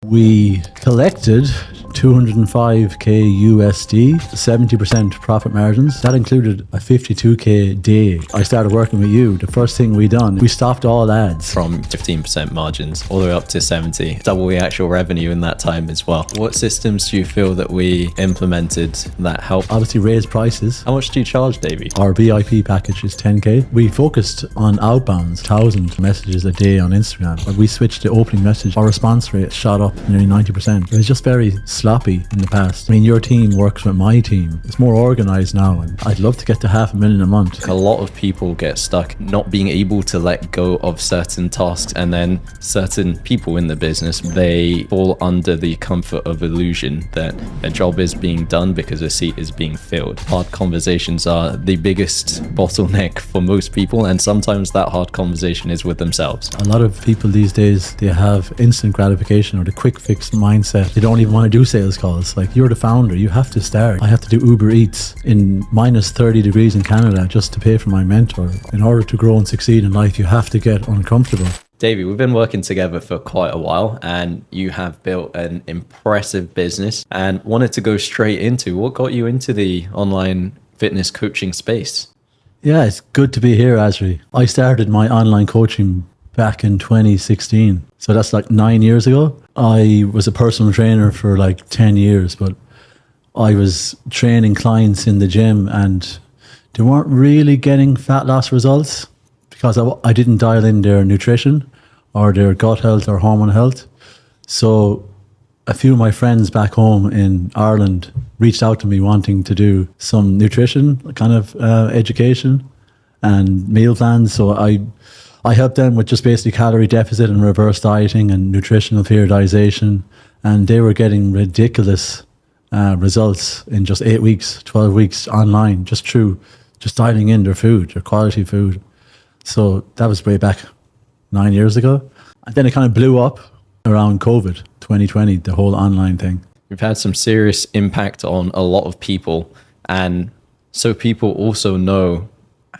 We collected 205k USD, 70% profit margins. That included a 52k day. I started working with you. The first thing we done, we stopped all ads. From 15% margins all the way up to 70, double the actual revenue in that time as well. What systems do you feel that we implemented that helped? Obviously raised prices. How much do you charge, Davey? Our VIP package is 10k. We focused on outbounds, 1,000 messages a day on Instagram. But we switched to opening message. Our response rate shot up nearly 90%. It was just very sloppy in the past. I mean, your team works with my team. It's more organized now, and I'd love to get to 500,000 a month. A lot of people get stuck not being able to let go of certain tasks, and then certain people in the business, they fall under the comfort of illusion that a job is being done because a seat is being filled. Hard conversations are the biggest bottleneck for most people, and sometimes that hard conversation is with themselves. A lot of people these days, they have instant gratification or the quick fix mindset. They don't even want to do sales calls. Like, you're the founder, you have to start. I have to do Uber Eats in minus 30 degrees in Canada just to pay for my mentor. In order to grow and succeed in life, you have to get uncomfortable. Davey, we've been working together for quite a while, and you have built an impressive business, and wanted to go straight into what got you into the online fitness coaching space. Yeah, it's good to be here, Azri. I started my online coaching back in 2016. So that's like 9 years ago. I was a personal trainer for like 10 years, but I was training clients in the gym and they weren't really getting fat loss results because I didn't dial in their nutrition or their gut health or hormone health. So a few of my friends back home in Ireland reached out to me wanting to do some nutrition kind of education and meal plans. So I helped them with just basically calorie deficit and reverse dieting and nutritional periodization. And they were getting ridiculous results in just 8 weeks, 12 weeks online, just dialing in their food, their quality food. So that was way back 9 years ago. And then it kind of blew up around COVID 2020, the whole online thing. We've had some serious impact on a lot of people. And so people also know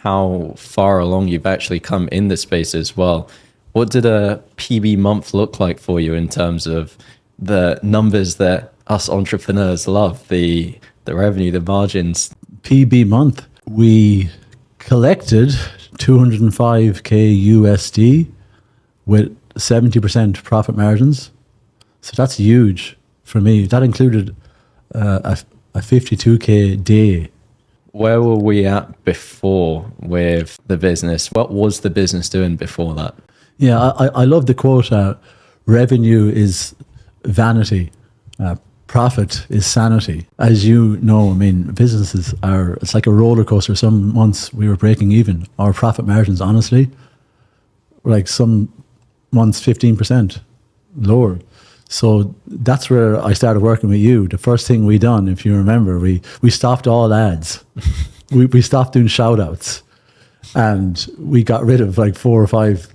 how far along you've actually come in this space as well. What did a PB month look like for you in terms of the numbers that us entrepreneurs love, the revenue, the margins? PB month, we collected 205k USD with 70% profit margins. So that's huge for me. That included a 52k day. Where were we at before with the business? What was the business doing before that? Yeah, I love the quote, revenue is vanity, profit is sanity. As you know, I mean, businesses it's like a roller coaster. Some months we were breaking even. Our profit margins, honestly, were like some months 15% lower. So that's where I started working with you. The first thing we done, if you remember, we stopped all ads. we stopped doing shout outs, and we got rid of like 4 or 5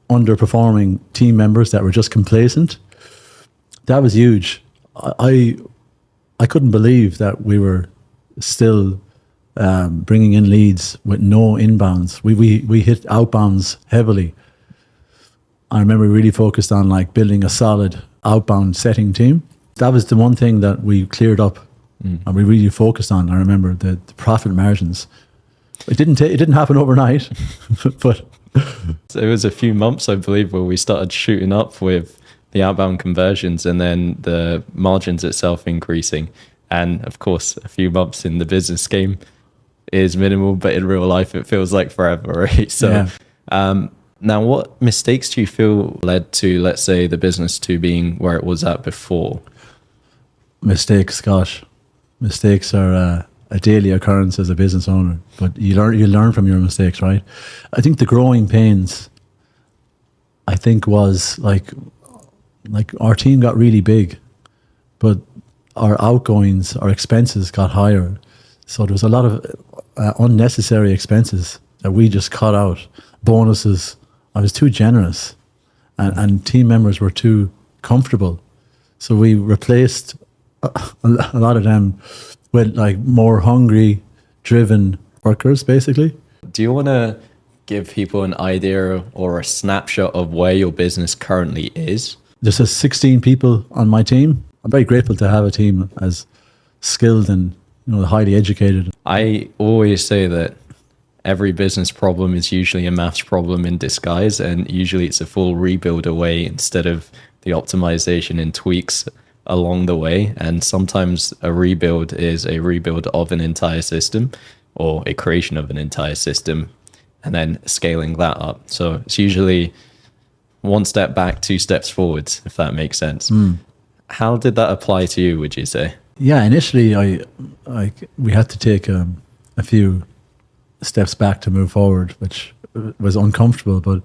underperforming team members that were just complacent. That was huge. I couldn't believe that we were still bringing in leads with no inbounds. We hit outbounds heavily. I remember we really focused on like building a solid outbound setting team. That was the one thing that we cleared up and we really focused on. I remember the profit margins. It didn't happen overnight, but so it was a few months, I believe, where we started shooting up with the outbound conversions and then the margins itself increasing. And of course, a few months in the business game is minimal, but in real life, it feels like forever, right? So, yeah. Now, what mistakes do you feel led to, let's say, the business to being where it was at before? Mistakes, gosh. Mistakes are a daily occurrence as a business owner, but you learn from your mistakes, right? I think the growing pains, I think, was like our team got really big, but our outgoings, our expenses got higher. So there was a lot of unnecessary expenses that we just cut out. Bonuses. I was too generous, and team members were too comfortable. So we replaced a lot of them with like more hungry, driven workers, basically. Do you want to give people an idea or a snapshot of where your business currently is? Just as 16 people on my team. I'm very grateful to have a team as skilled and highly educated. I always say that every business problem is usually a maths problem in disguise, and usually it's a full rebuild away instead of the optimization and tweaks along the way. And sometimes a rebuild is a rebuild of an entire system or a creation of an entire system and then scaling that up. So it's usually one step back, two steps forwards, if that makes sense. How did that apply to you, would you say? Yeah, initially we had to take a few steps back to move forward, which was uncomfortable, but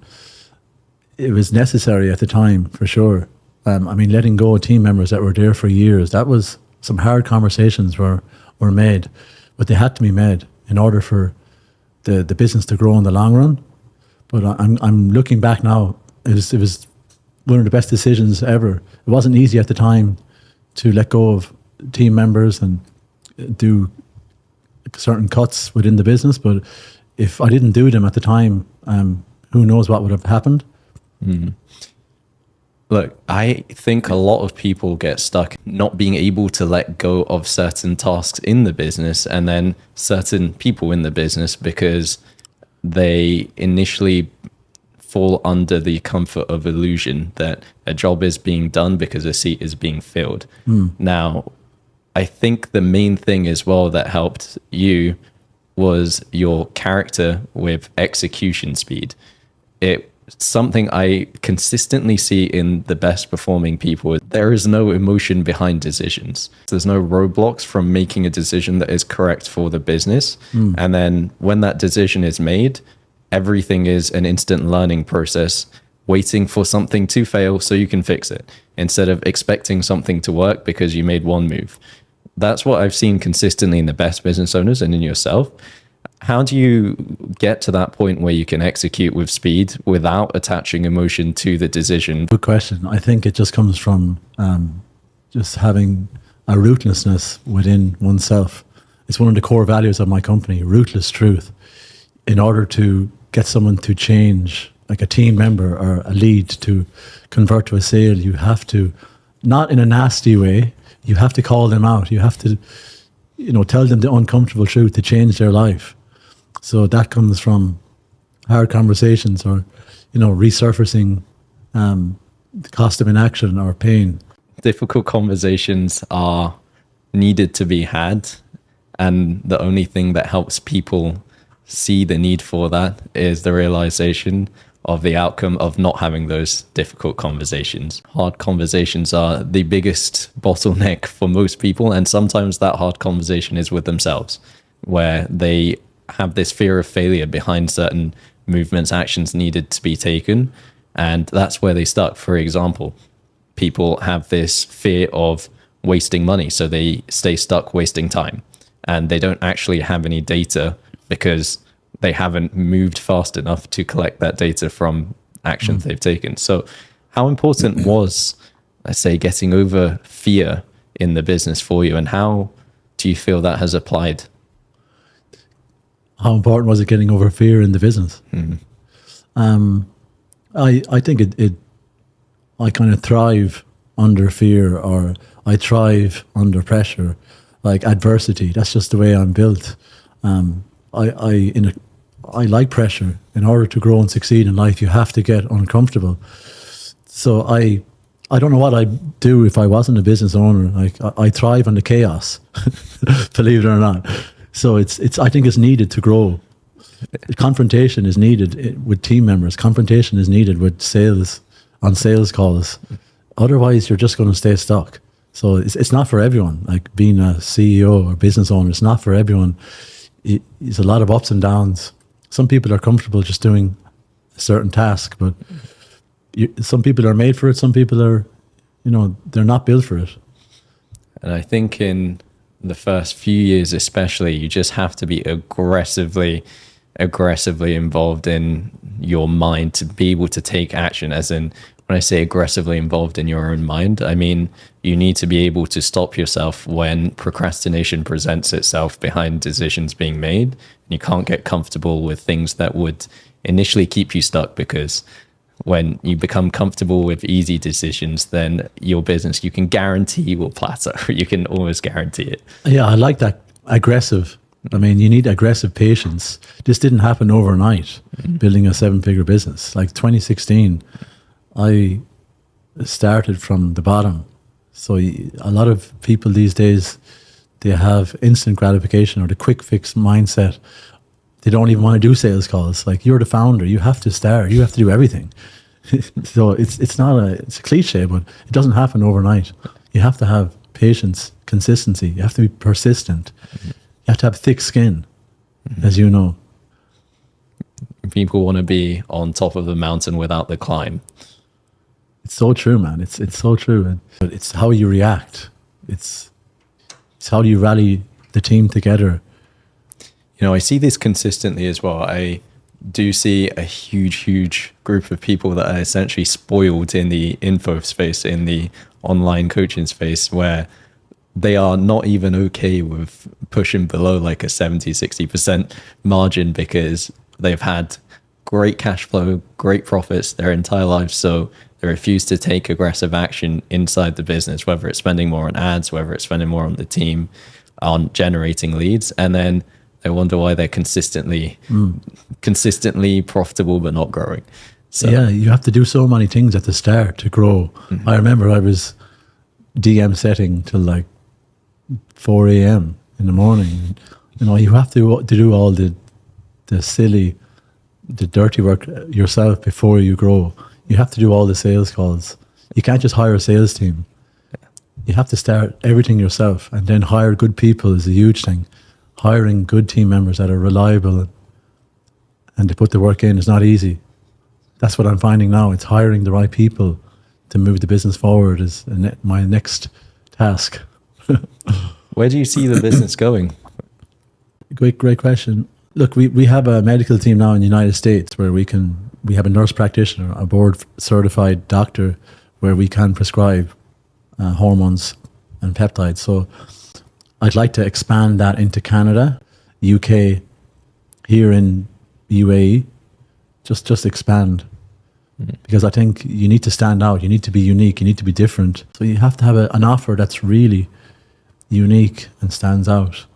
it was necessary at the time for sure. Letting go of team members that were there for years, that was some hard conversations were made, but they had to be made in order for the business to grow in the long run. But I'm looking back now, it was one of the best decisions ever. It wasn't easy at the time to let go of team members and do certain cuts within the business, but if I didn't do them at the time, who knows what would have happened. Look, I think a lot of people get stuck not being able to let go of certain tasks in the business and then certain people in the business because they initially fall under the comfort of illusion that a job is being done because a seat is being filled. Now, I think the main thing as well that helped you was your character with execution speed. It's something I consistently see in the best performing people. There is no emotion behind decisions. There's no roadblocks from making a decision that is correct for the business. And then when that decision is made, everything is an instant learning process, waiting for something to fail so you can fix it, instead of expecting something to work because you made one move. That's what I've seen consistently in the best business owners and in yourself. How do you get to that point where you can execute with speed without attaching emotion to the decision? Good question. I think it just comes from just having a ruthlessness within oneself. It's one of the core values of my company, ruthless truth. In order to get someone to change, like a team member or a lead to convert to a sale, you have to, not in a nasty way, you have to call them out. You have to, tell them the uncomfortable truth to change their life. So that comes from hard conversations or, resurfacing the cost of inaction or pain. Difficult conversations are needed to be had. And the only thing that helps people see the need for that is the realization of the outcome of not having those difficult conversations. Hard conversations are the biggest bottleneck for most people. And sometimes that hard conversation is with themselves, where they have this fear of failure behind certain movements, actions needed to be taken. And that's where they stuck. For example, people have this fear of wasting money. So they stay stuck wasting time and they don't actually have any data because they haven't moved fast enough to collect that data from actions they've taken. So how important was, let's say, getting over fear in the business for you, and how do you feel that has applied? How important was it getting over fear in the business? I think I kind of thrive under fear, or I thrive under pressure, like adversity. That's just the way I'm built. I like pressure. In order to grow and succeed in life, you have to get uncomfortable. So I don't know what I'd do if I wasn't a business owner. Like I thrive on the chaos, believe it or not. So I think it's needed to grow. Confrontation is needed with team members. Confrontation is needed with sales on sales calls. Otherwise, you're just going to stay stuck. So it's not for everyone. Like being a CEO or business owner, it's not for everyone. It's a lot of ups and downs. Some people are comfortable just doing a certain task, but some people are made for it. Some people are, they're not built for it. And I think in the first few years especially, you just have to be aggressively involved in your mind to be able to take action. As in, when I say aggressively involved in your own mind, I mean you need to be able to stop yourself when procrastination presents itself behind decisions being made. You can't get comfortable with things that would initially keep you stuck because, when you become comfortable with easy decisions, then your business, you can guarantee will plateau. You can almost guarantee it. Yeah, I like that aggressive. I mean, you need aggressive patience. This didn't happen overnight, building a 7-figure business. Like 2016, I started from the bottom. So a lot of people these days, they have instant gratification or the quick fix mindset. They don't even want to do sales calls. Like, you're the founder, you have to start, you have to do everything. So it's a cliche, but it doesn't happen overnight. You have to have patience, consistency. You have to be persistent. You have to have thick skin, as you know. People want to be on top of the mountain without the climb. It's so true, man. It's so true. But it's how you react. It's how do you rally the team together. You know, I see this consistently as well. I do see a huge group of people that are essentially spoiled in the info space, in the online coaching space, where they are not even okay with pushing below like a 70-60% margin because they've had great cash flow, great profits their entire life. So they refuse to take aggressive action inside the business, whether it's spending more on ads, whether it's spending more on the team, on generating leads. And then they wonder why they're consistently profitable but not growing. So yeah, you have to do so many things at the start to grow. I remember I was DM setting till like 4 a.m. in the morning. You know, you have to do all the silly, the dirty work yourself before you grow. You have to do all the sales calls. You can't just hire a sales team. You have to start everything yourself, and then hire good people is a huge thing. Hiring good team members that are reliable and to put the work in is not easy. That's what I'm finding now. It's hiring the right people to move the business forward is my next task. where do you see the business going? Great question. Look, we have a medical team now in the United States where we have a nurse practitioner, a board certified doctor, where we can prescribe hormones and peptides. So I'd like to expand that into Canada, UK, here in UAE, just expand. Because I think you need to stand out, you need to be unique, you need to be different. So you have to have an offer that's really unique and stands out.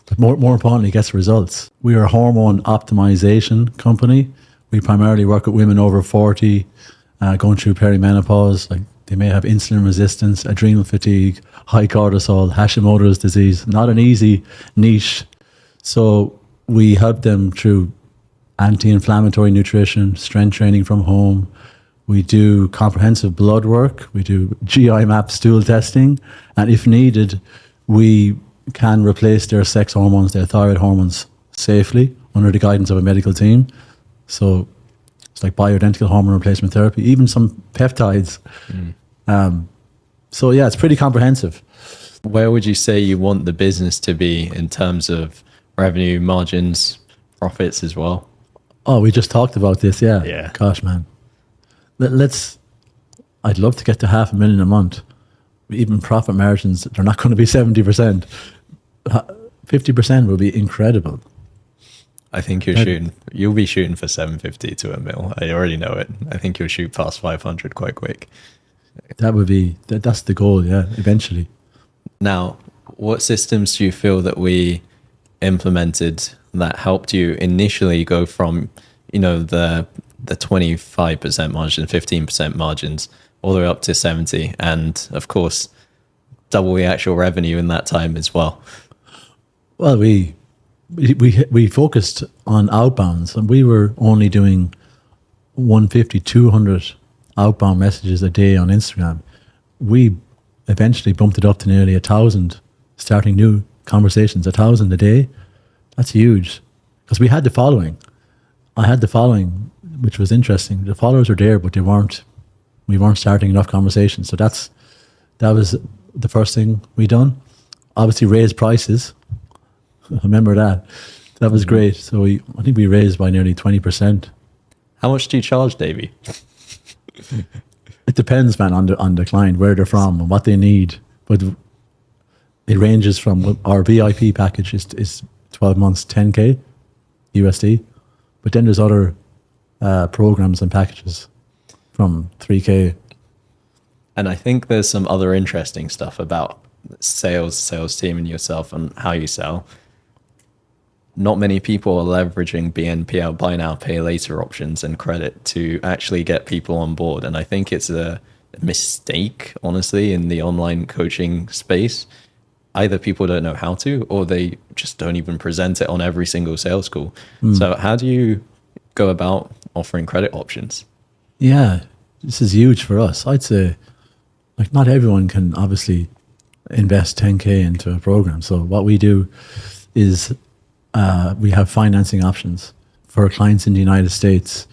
But more importantly, gets results. We are a hormone optimization company. We primarily work with women over 40, going through perimenopause. Like, they may have insulin resistance, adrenal fatigue, high cortisol, Hashimoto's disease. Not an easy niche. So we help them through anti-inflammatory nutrition, strength training from home. We do comprehensive blood work. We do GI map stool testing. And if needed, we can replace their sex hormones, their thyroid hormones, safely under the guidance of a medical team. So it's like bioidentical hormone replacement therapy, even some peptides. So yeah, it's pretty comprehensive. Where would you say you want the business to be in terms of revenue, margins, profits as well? Oh, we just talked about this. Yeah. Gosh, man. I'd love to get to $500,000 a month. Even profit margins, they're not going to be 70%. 50% will be incredible. I think you'll be shooting for 750 to $1 million. I already know it. I think you'll shoot past 500 quite quick. That's the goal, yeah, eventually. Now, what systems do you feel that we implemented that helped you initially go from, the 25% margin, 15% margins, all the way up to 70, and of course, double the actual revenue in that time as well? Well, we focused on outbounds, and we were only doing 150, 200 outbound messages a day on Instagram. We eventually bumped it up to nearly 1,000, starting new conversations, 1,000 a day. That's huge, because we had the following. I had the following, which was interesting. The followers were there, but we weren't starting enough conversations. So that was the first thing we done. Obviously, raise prices. I remember that. That was great. So I think we raised by nearly 20%. How much do you charge, Davey? It depends, man, on the client, where they're from and what they need. But it ranges from, our VIP package is 12 months, 10K USD. But then there's other programs and packages from 3K. And I think there's some other interesting stuff about sales team and yourself and how you sell. Not many people are leveraging BNPL, buy now, pay later options and credit to actually get people on board. And I think it's a mistake, honestly, in the online coaching space. Either people don't know how to, or they just don't even present it on every single sales call. So how do you go about offering credit options? Yeah, this is huge for us. I'd say, like, not everyone can obviously invest 10K into a program. So what we do is we have financing options for clients in the United States.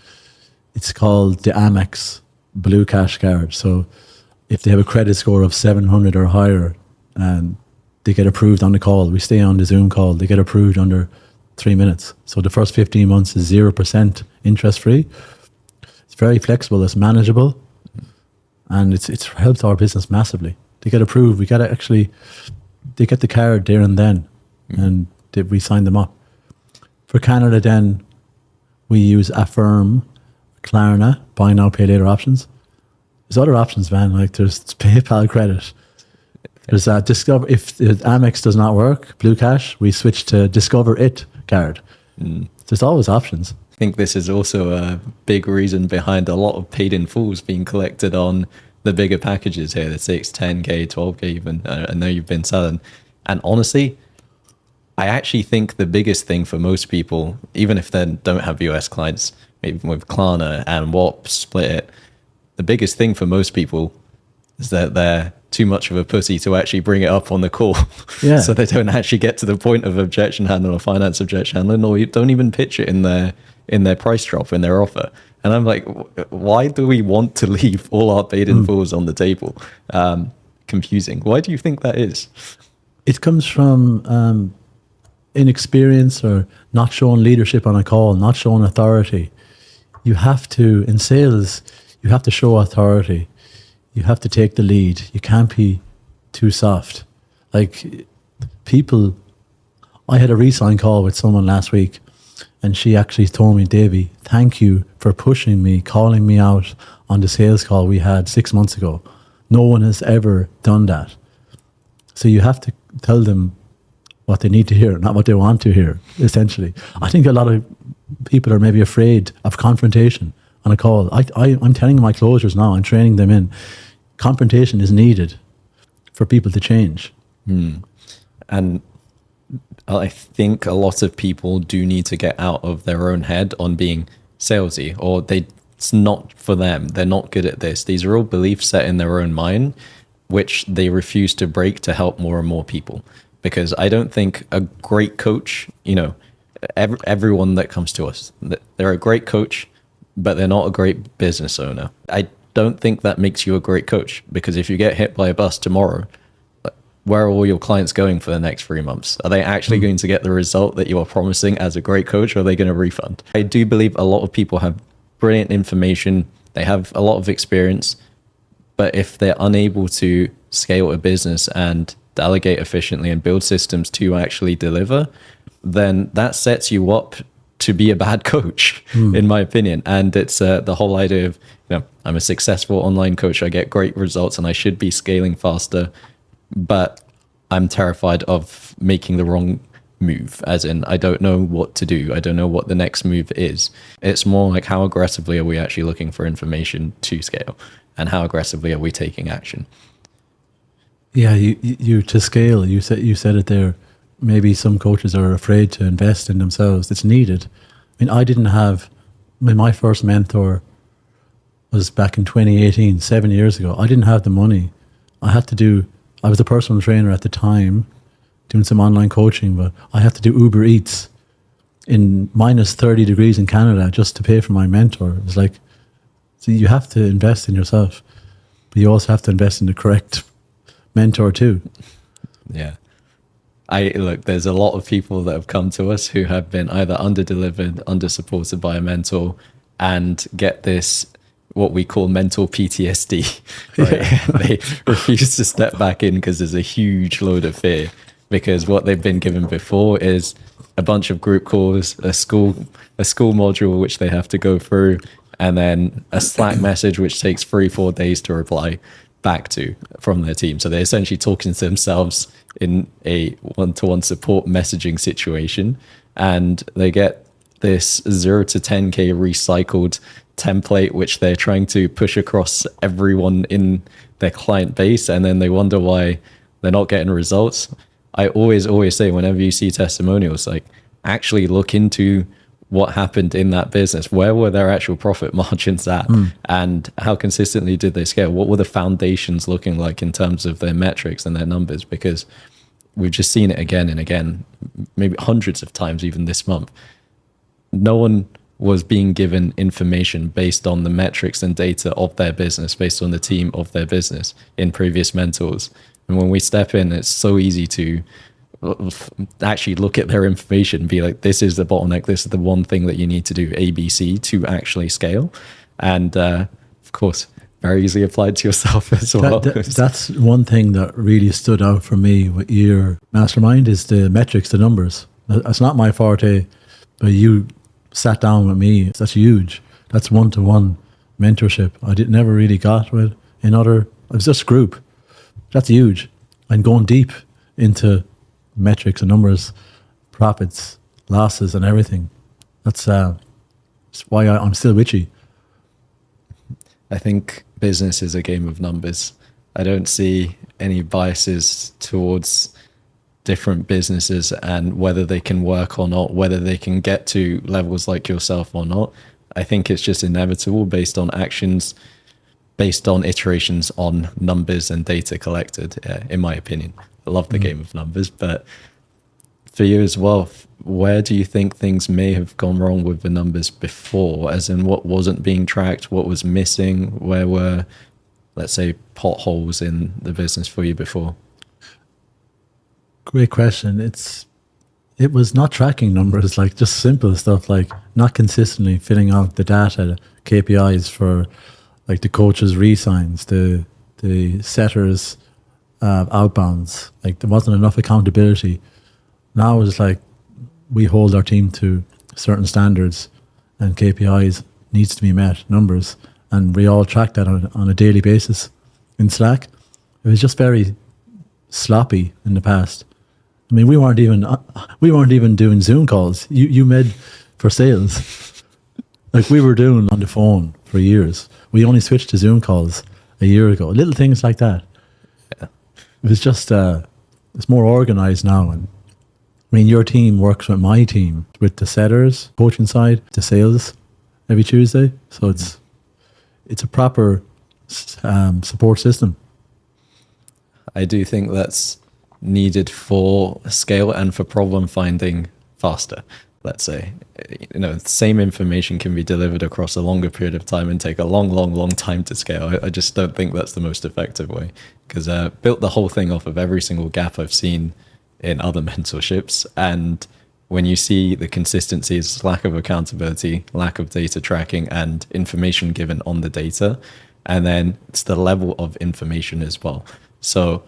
It's called the Amex Blue Cash Card. So if they have a credit score of 700 or higher, and they get approved on the call, we stay on the Zoom call, they get approved under 3 minutes. So the first 15 months is 0% interest free. It's very flexible, it's manageable, and it's helped our business massively. They get approved, they get the card there and then, and we sign them up. For Canada then, we use Affirm, Klarna, buy now, pay later options. There's other options, man, like there's PayPal credit. There's Discover. If the Amex does not work, Blue Cash, we switch to Discover It card. There's always options. I think this is also a big reason behind a lot of paid in fulls being collected on the bigger packages here, the 6, 10K, 12K even. I know you've been selling. And honestly, I actually think the biggest thing for most people, even if they don't have US clients, maybe with Klarna and WAP, Split It, the biggest thing for most people is that they're too much of a pussy to actually bring it up on the call. Yeah. So they don't actually get to the point of objection handling or finance objection handling, or you don't even pitch it in their price drop, in their offer. And I'm like, why do we want to leave all our paid in fulls on the table? Confusing. Why do you think that is? It comes from inexperience or not showing leadership on a call, not showing authority. You have to, in sales, you have to show authority. You have to take the lead. You can't be too soft. Like people, I had a re-sign call with someone last week, and she actually told me, Davey, thank you for pushing me, calling me out on the sales call we had 6 months ago. No one has ever done that. So you have to tell them what they need to hear, not what they want to hear, essentially. I think a lot of people are maybe afraid of confrontation on a call. I'm telling my closers now, I'm training them in. Confrontation is needed for people to change. And I think a lot of people do need to get out of their own head on being salesy, or it's not for them. They're not good at this. These are all beliefs set in their own mind, which they refuse to break to help more and more people. Because I don't think a great coach, everyone that comes to us, they're a great coach, but they're not a great business owner. I don't think that makes you a great coach, because if you get hit by a bus tomorrow, where are all your clients going for the next 3 months? Are they actually going to get the result that you are promising as a great coach, or are they going to refund? I do believe a lot of people have brilliant information. They have a lot of experience, but if they're unable to scale a business and delegate efficiently and build systems to actually deliver, then that sets you up to be a bad coach, in my opinion. And it's the whole idea of, I'm a successful online coach, I get great results, and I should be scaling faster, but I'm terrified of making the wrong move, as in I don't know what to do. I don't know what the next move is. It's more like, how aggressively are we actually looking for information to scale, and how aggressively are we taking action? Yeah, you to scale, you said it there. Maybe some coaches are afraid to invest in themselves. It's needed. I mean, my first mentor was back in 2018, 7 years ago. I didn't have the money. I was a personal trainer at the time, doing some online coaching, but I had to do Uber Eats in minus 30 degrees in Canada just to pay for my mentor. It was like, so you have to invest in yourself, but you also have to invest in the correct mentor too. Yeah. Look, there's a lot of people that have come to us who have been either under-delivered, under-supported by a mentor, and get this, what we call mental PTSD, right? Yeah. They refuse to step back in because there's a huge load of fear, because what they've been given before is a bunch of group calls, a school module which they have to go through, and then a Slack message which takes 3-4 days to reply back to from their team. So they're essentially talking to themselves in a one-to-one support messaging situation, and they get this 0 to 10K recycled template which they're trying to push across everyone in their client base, and then they wonder why they're not getting results. I always say, whenever you see testimonials, like, actually look into what happened in that business. Where were their actual profit margins at? And how consistently did they scale? What were the foundations looking like in terms of their metrics and their numbers? Because we've just seen it again and again, maybe hundreds of times even this month. No one was being given information based on the metrics and data of their business, based on the team of their business in previous mentors. And when we step in, it's so easy to actually look at their information and be like, this is the bottleneck, this is the one thing that you need to do, ABC, to actually scale. And of course, very easily applied to yourself as well. That's one thing that really stood out for me with your mastermind, is the metrics, the numbers. That's not my forte, but you sat down with me. That's huge. That's one-to-one mentorship. Never really got with it was just group. That's huge. And going deep into metrics and numbers, profits, losses, and everything. That's why I'm still with you. I think business is a game of numbers. I don't see any biases towards different businesses and whether they can work or not, whether they can get to levels like yourself or not. I think it's just inevitable based on actions, based on iterations on numbers and data collected, in my opinion. I love the game of numbers, but for you as well, where do you think things may have gone wrong with the numbers before? As in, what wasn't being tracked, what was missing, where were, let's say, potholes in the business for you before? Great question. It was not tracking numbers, like just simple stuff, like not consistently filling out the data, KPIs for like the coaches' re-signs, the setters' outbounds. Like there wasn't enough accountability. Now it's like we hold our team to certain standards and KPIs needs to be met, numbers, and we all track that on a daily basis in Slack. It was just very sloppy in the past. I mean, we weren't even doing Zoom calls. You made for sales. Like we were doing on the phone for years. We only switched to Zoom calls a year ago. Little things like that. Yeah. It was just, it's more organized now. And I mean, your team works with my team, with the setters, coaching side, the sales every Tuesday. So it's a proper support system. I do think that's needed for scale and for problem finding faster. Let's say, the same information can be delivered across a longer period of time and take a long time to scale. I just don't think that's the most effective way, because built the whole thing off of every single gap I've seen in other mentorships. And when you see the consistency is lack of accountability, lack of data tracking and information given on the data, and then it's the level of information as well. So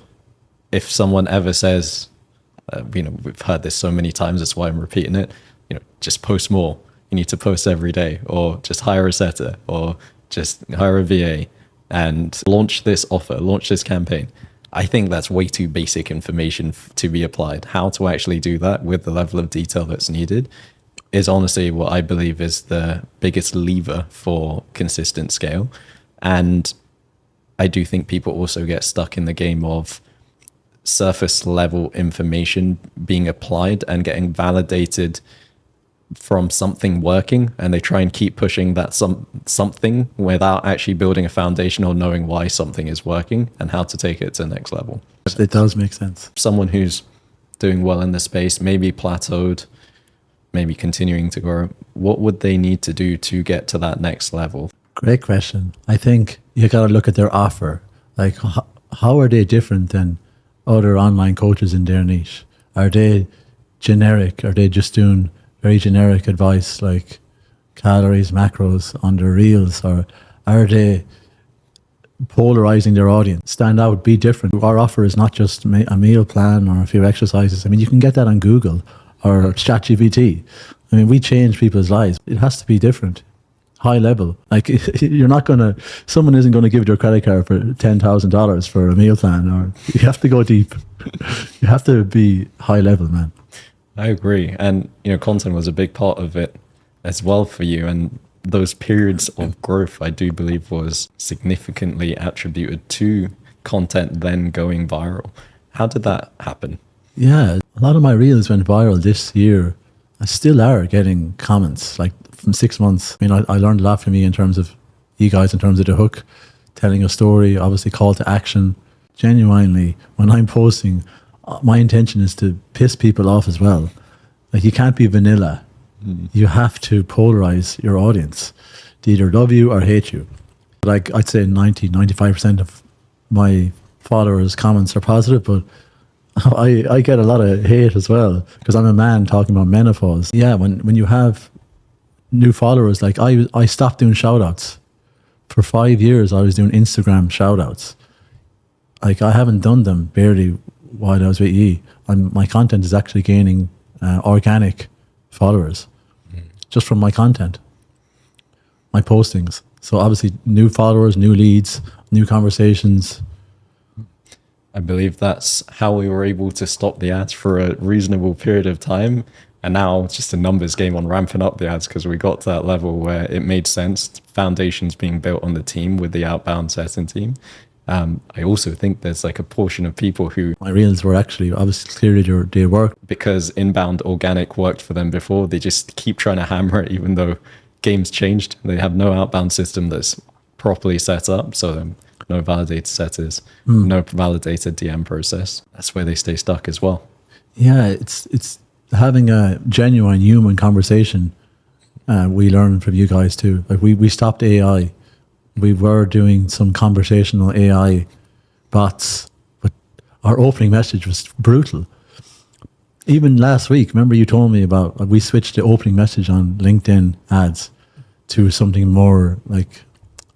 if someone ever says, we've heard this so many times, that's why I'm repeating it, just post more. You need to post every day, or just hire a setter, or just hire a VA and launch this offer, launch this campaign. I think that's way too basic information to be applied. How to actually do that with the level of detail that's needed is honestly what I believe is the biggest lever for consistent scale. And I do think people also get stuck in the game of surface level information being applied and getting validated from something working, and they try and keep pushing that something without actually building a foundation or knowing why something is working and how to take it to the next level. It does make sense. Someone who's doing well in the space, maybe plateaued, maybe continuing to grow, what would they need to do to get to that next level? Great question. I think you got to look at their offer. Like, how are they different than other online coaches in their niche? Are they generic? Are they just doing very generic advice like calories, macros on their reels? Or are they polarizing their audience? Stand out, be different. Our offer is not just a meal plan or a few exercises. I mean, you can get that on Google or ChatGPT. I mean, we change people's lives. It has to be different. high level. Like you're not gonna, someone isn't gonna give you their credit card for $10,000 for a meal plan, or you have to go deep. You have to be high level, man. I agree. And, content was a big part of it as well for you. And those periods of growth, I do believe, was significantly attributed to content then going viral. How did that happen? Yeah, a lot of my reels went viral this year. I still are getting comments like from 6 months. I mean, I learned a lot from you in terms of you guys, in terms of the hook, telling a story, obviously call to action. Genuinely, when I'm posting, my intention is to piss people off as well. Like, you can't be vanilla. You have to polarize your audience. They either love you or hate you. Like, I'd say 95% of my followers' comments are positive, but I get a lot of hate as well because I'm a man talking about menopause. Yeah, when you have new followers, like I stopped doing shout outs. For 5 years, I was doing Instagram shout outs. Like, I haven't done them barely while I was with you. My content is actually gaining organic followers just from my content, my postings. So obviously new followers, new leads, new conversations. I believe that's how we were able to stop the ads for a reasonable period of time. And now it's just a numbers game on ramping up the ads because we got to that level where it made sense. Foundations being built on the team with the outbound setting team. I also think there's like a portion of people who... My reels were actually, obviously, clearly they work. Because inbound organic worked for them before, they just keep trying to hammer it even though games changed. They have no outbound system that's properly set up. So no validated setters, no validated DM process. That's where they stay stuck as well. Yeah, it's having a genuine human conversation. We learn from you guys too. Like we stopped AI. We were doing some conversational AI bots, but our opening message was brutal. Even last week, remember you told me about, we switched the opening message on LinkedIn ads to something more like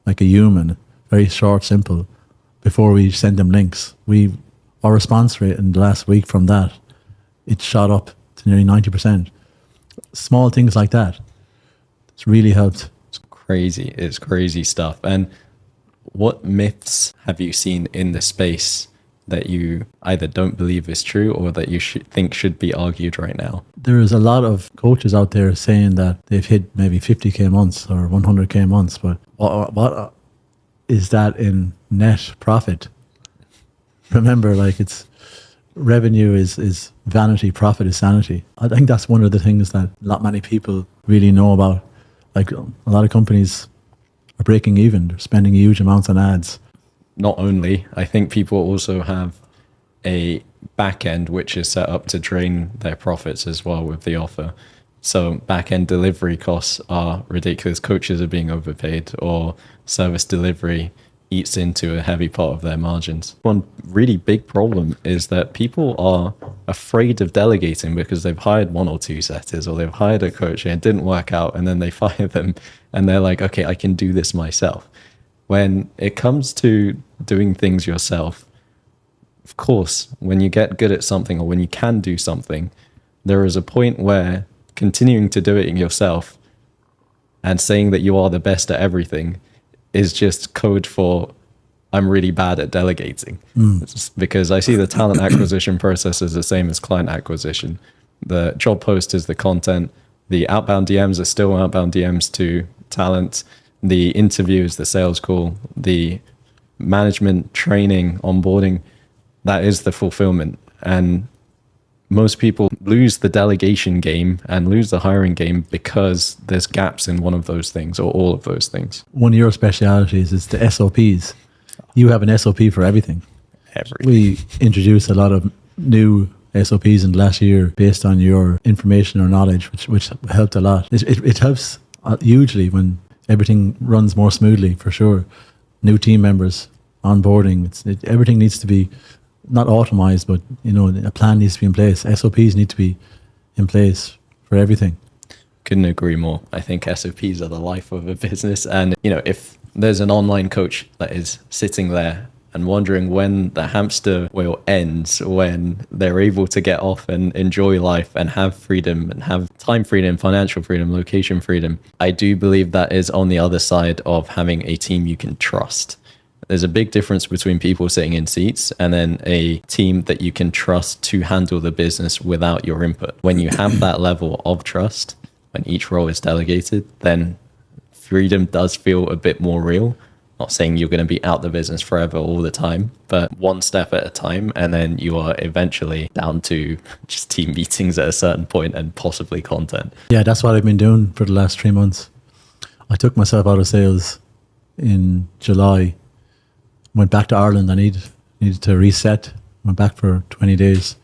a human, very short, simple, before we send them links. Our response rate in the last week from that, it shot up to nearly 90%. Small things like that. It's really helped. Crazy. It's crazy stuff. And what myths have you seen in the space that you either don't believe is true or that you think should be argued right now? There's a lot of coaches out there saying that they've hit maybe 50K months or 100K months, but what is that in net profit? Remember, like, it's revenue is vanity, profit is sanity. I think that's one of the things that not many people really know about. Like, a lot of companies are breaking even. They're spending huge amounts on ads. Not only, I think people also have a back end which is set up to drain their profits as well with the offer. So back end delivery costs are ridiculous. Coaches are being overpaid, or service delivery eats into a heavy part of their margins. One really big problem is that people are afraid of delegating because they've hired one or two setters, or they've hired a coach and it didn't work out, and then they fire them and they're like, okay, I can do this myself. When it comes to doing things yourself, of course, when you get good at something or when you can do something, there is a point where continuing to do it yourself and saying that you are the best at everything is just code for I'm really bad at delegating. Because I see the talent acquisition process as the same as client acquisition. The job post is the content. The outbound DMs are still outbound DMs to talent. The interview is the sales call. The management, training, onboarding, that is the fulfillment. And most people lose the delegation game and lose the hiring game because there's gaps in one of those things or all of those things. One of your specialities is the SOPs. You have an SOP for everything. We introduced a lot of new SOPs in the last year based on your information or knowledge, which helped a lot. It helps hugely when everything runs more smoothly, for sure. New team members, onboarding, everything needs to be not automized, but a plan needs to be in place. SOPs need to be in place for everything. Couldn't agree more. I think SOPs are the life of a business. And if there's an online coach that is sitting there and wondering when the hamster wheel ends, when they're able to get off and enjoy life and have freedom and have time freedom, financial freedom, location freedom. I do believe that is on the other side of having a team you can trust. There's a big difference between people sitting in seats and then a team that you can trust to handle the business without your input. When you have that level of trust, when each role is delegated, then freedom does feel a bit more real. Not saying you're going to be out the business forever all the time, but one step at a time, and then you are eventually down to just team meetings at a certain point and possibly content. Yeah, that's what I've been doing for the last 3 months. I took myself out of sales in July, went back to Ireland. I needed to reset, went back for 20 days.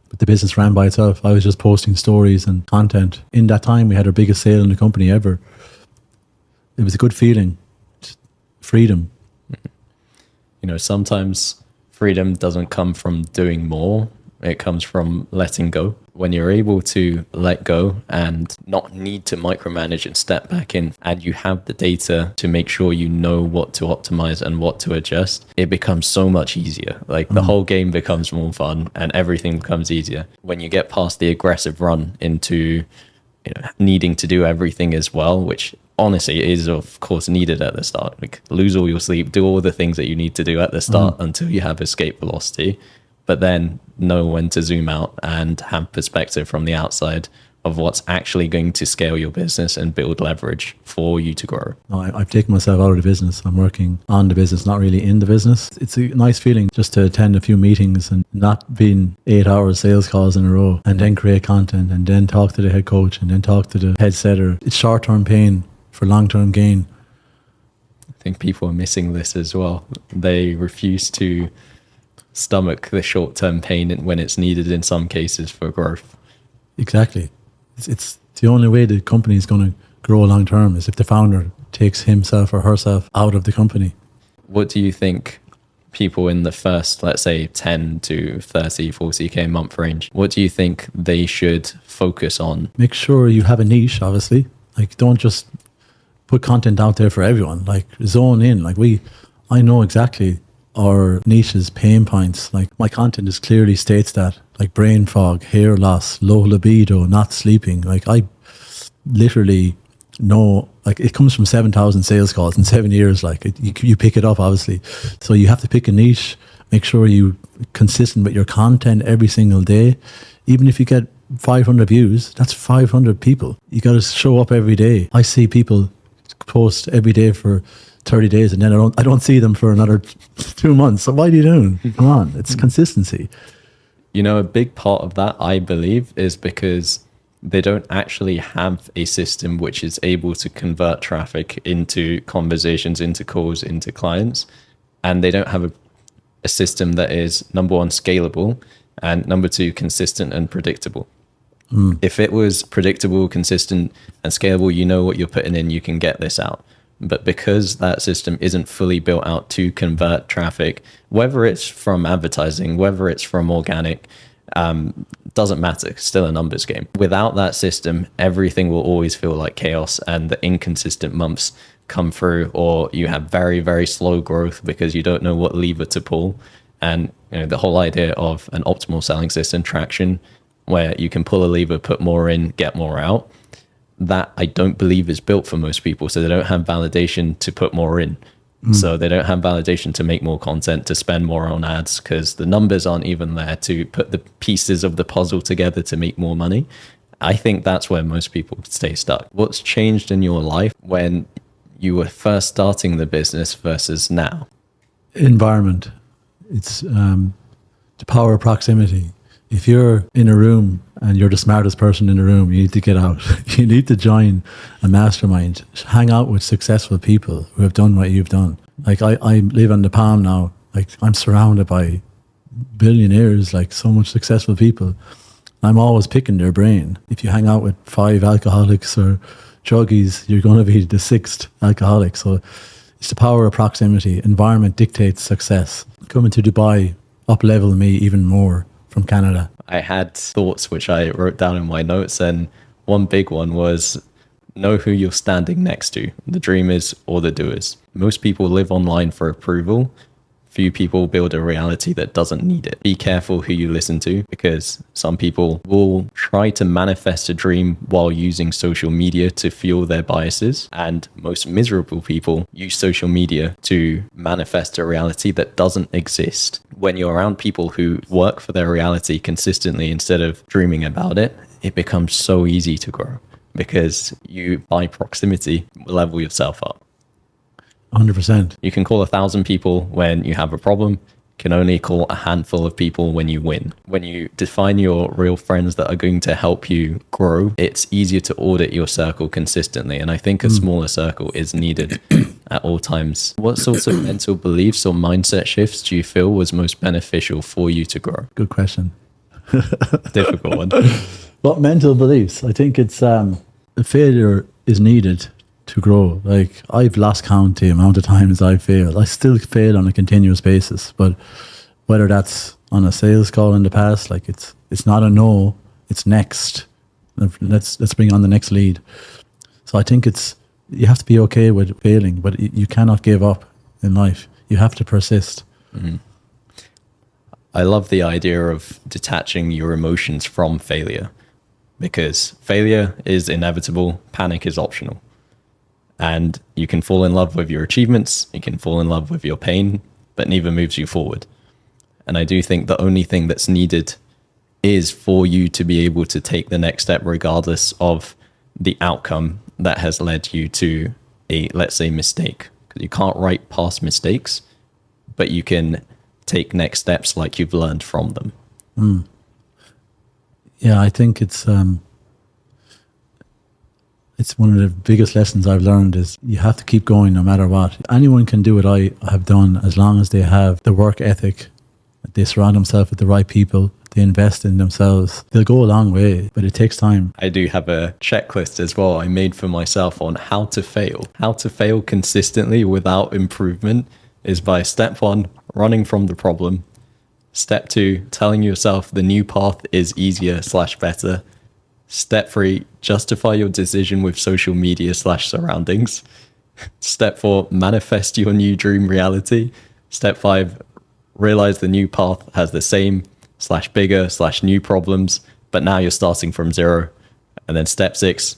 But the business ran by itself. I was just posting stories and content. In that time, we had our biggest sale in the company ever. It was a good feeling. Freedom. You know, sometimes freedom doesn't come from doing more. It comes from letting go. When you're able to let go and not need to micromanage and step back in, and you have the data to make sure you know what to optimize and what to adjust, it becomes so much easier. Like the whole game becomes more fun and everything becomes easier. When you get past the aggressive run into, you know, needing to do everything as well, which honestly is of course needed at the start. Like lose all your sleep, do all the things that you need to do at the start until you have escape velocity, but then know when to zoom out and have perspective from the outside of what's actually going to scale your business and build leverage for you to grow. I've taken myself out of the business. I'm working on the business, not really in the business. It's a nice feeling just to attend a few meetings and not being 8-hour sales calls in a row, and then create content and then talk to the head coach and then talk to the head setter. It's short-term pain for long-term gain. I think people are missing this as well. They refuse to stomach the short-term pain when it's needed in some cases for growth. Exactly. It's the only way the company is going to grow long-term is if the founder takes himself or herself out of the company. What do you think people in the first, let's say 10 to 30, 40K a month range, what do you think they should focus on? Make sure you have a niche, obviously. Like, don't just put content out there for everyone. Like, zone in. Like, I know exactly our niche's pain points. Like, my content is clearly states that, like brain fog, hair loss, low libido, not sleeping. Like, I literally know, like, it comes from 7,000 sales calls in 7 years. Like, you pick it up, obviously. So you have to pick a niche. Make sure you consistent with your content every single day. Even if you get 500 views, that's 500 people. You got to show up every day. I see people post every day for 30 days and then I don't see them for another 2 months. So what are you doing? Come on, it's consistency. You know, a big part of that, I believe, is because they don't actually have a system which is able to convert traffic into conversations, into calls, into clients. And they don't have a system that is, number one, scalable, and number two, consistent and predictable. If it was predictable, consistent, and scalable, you know what you're putting in, you can get this out. But because that system isn't fully built out to convert traffic, whether it's from advertising, whether it's from organic, doesn't matter, it's still a numbers game. Without that system, everything will always feel like chaos, and the inconsistent months come through, or you have very, very slow growth because you don't know what lever to pull. And you know, the whole idea of an optimal selling system, traction, where you can pull a lever, put more in, get more out, that I don't believe is built for most people. So they don't have validation to put more in. So they don't have validation to make more content, to spend more on ads, because the numbers aren't even there to put the pieces of the puzzle together to make more money. I think that's where most people stay stuck. What's changed in your life when you were first starting the business versus now? Environment. It's the power of proximity. If you're in a room and you're the smartest person in the room, you need to get out. You need to join a mastermind. Hang out with successful people who have done what you've done. Like, I live on the Palm now. Like, I'm surrounded by billionaires, like so much successful people. I'm always picking their brain. If you hang out with 5 alcoholics or druggies, you're going to be the 6th alcoholic. So it's the power of proximity. Environment dictates success. Coming to Dubai up-leveled me even more from Canada. I had thoughts which I wrote down in my notes, and one big one was know who you're standing next to, the dreamers or the doers. Most people live online for approval, Few people build a reality that doesn't need it. Be careful who you listen to, because some people will try to manifest a dream while using social media to fuel their biases. And most miserable people use social media to manifest a reality that doesn't exist. When you're around people who work for their reality consistently instead of dreaming about it, it becomes so easy to grow, because you, by proximity, level yourself up. 100%. You can call 1,000 people when you have a problem. You can only call a handful of people when you win. When you define your real friends that are going to help you grow, it's easier to audit your circle consistently. And I think a smaller circle is needed at all times. What sorts of mental beliefs or mindset shifts do you feel was most beneficial for you to grow? Good question. Difficult one. What mental beliefs? I think it's failure is needed to grow. Like, I've lost count the amount of times I failed. I still fail on a continuous basis, but whether that's on a sales call in the past, like it's not a no, it's next. Let's bring on the next lead. So I think you have to be okay with failing, but you cannot give up in life. You have to persist. Mm-hmm. I love the idea of detaching your emotions from failure, because failure is inevitable, panic is optional. And you can fall in love with your achievements, you can fall in love with your pain, but neither moves you forward. And I do think the only thing that's needed is for you to be able to take the next step regardless of the outcome that has led you to a, let's say, mistake. Because you can't write past mistakes, but you can take next steps like you've learned from them. Yeah, I think it's one of the biggest lessons I've learned is you have to keep going no matter what. Anyone can do what I have done as long as they have the work ethic, they surround themselves with the right people, they invest in themselves. They'll go a long way, but it takes time. I do have a checklist as well I made for myself on how to fail. How to fail consistently without improvement is by step 1, running from the problem. Step 2, telling yourself the new path is easier/better. Step 3, justify your decision with social media/surroundings. Step 4, manifest your new dream reality. Step 5, realize the new path has the same/bigger/new problems, but now you're starting from zero. And then step 6,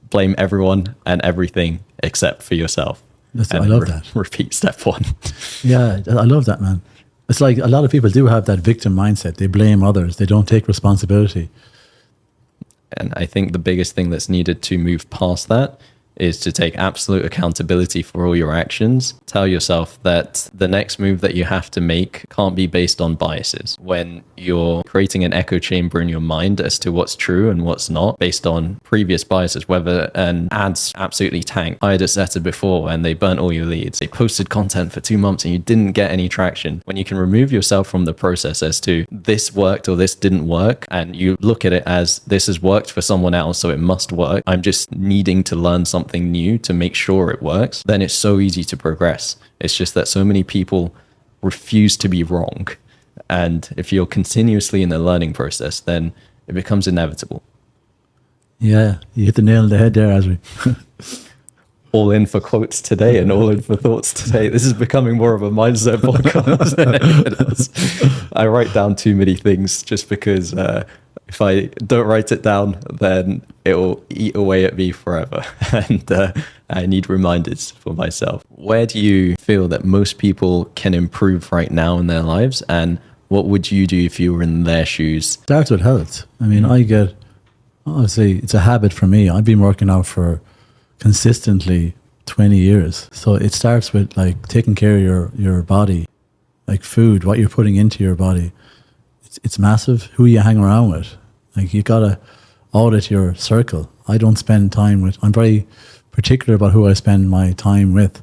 blame everyone and everything except for yourself. I love that. Repeat step 1. Yeah, I love that, man. It's like a lot of people do have that victim mindset. They blame others. They don't take responsibility. And I think the biggest thing that's needed to move past that is to take absolute accountability for all your actions. Tell yourself that the next move that you have to make can't be based on biases. When you're creating an echo chamber in your mind as to what's true and what's not, based on previous biases, whether an ad's absolutely tanked, hired a setter before and they burnt all your leads, they posted content for 2 months and you didn't get any traction. When you can remove yourself from the process as to this worked or this didn't work, and you look at it as this has worked for someone else, so it must work. I'm just needing to learn something new to make sure it works, then it's so easy to progress. It's just that so many people refuse to be wrong. And if you're continuously in the learning process, then it becomes inevitable. Yeah, you hit the nail on the head there, Azri. All in for quotes today and all in for thoughts today. This is becoming more of a mindset podcast than anything else. I write down too many things just because if I don't write it down, then it will eat away at me forever. And I need reminders for myself. Where do you feel that most people can improve right now in their lives? And what would you do if you were in their shoes? Starts with health. I mean, obviously, it's a habit for me. I've been working out for consistently 20 years. So it starts with like taking care of your body, like food, what you're putting into your body. It's massive. Who you hang around with. Like, you got to audit your circle. I don't spend time with, I'm very particular about who I spend my time with.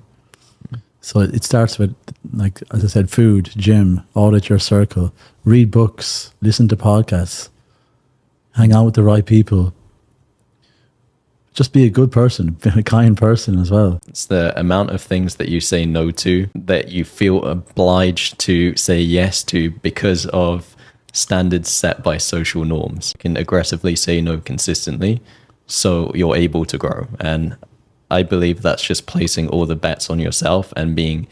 So it starts with, like, as I said, food, gym, audit your circle, read books, listen to podcasts, hang out with the right people. Just be a good person, be a kind person as well. It's the amount of things that you say no to, that you feel obliged to say yes to because of standards set by social norms. You can aggressively say no consistently, so you're able to grow. And I believe that's just placing all the bets on yourself and being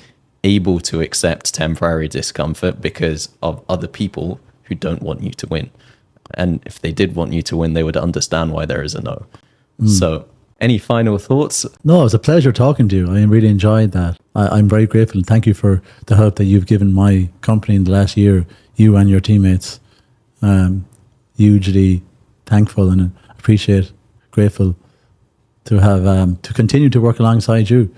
able to accept temporary discomfort because of other people who don't want you to win. And if they did want you to win, they would understand why there is a no. So any final thoughts? No, it was a pleasure talking to you. I really enjoyed that. I'm very grateful, and thank you for the help that you've given my company in the last year, you and your teammates. Hugely thankful and appreciate, grateful to have to continue to work alongside you.